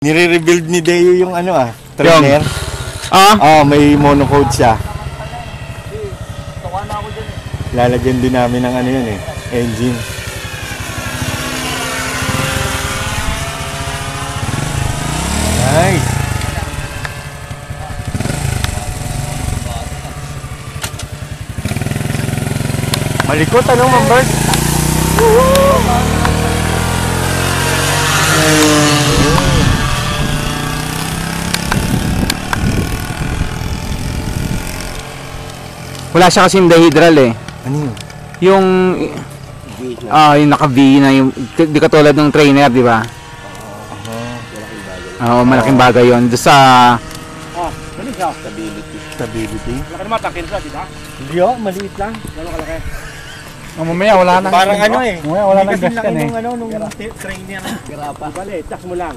Nire-rebuild ni Deo yung trainer. May monocode siya. Lalagyan din namin ng engine. Nice. Malikot Mambert? Wala siya kasing dihedral eh. Ano yun? Yung naka-V na yung di katulad ng trainer, di ba? Malaking bagay yun. Doon sa ano siya? Stability. Laki naman takil siya, di ba? Hindi maliit lang. Gano'ng kalaki? mamaya wala na. Parang Mamaya wala na gas yan eh. Nung trainer. Garapa. Bale, tas mo lang.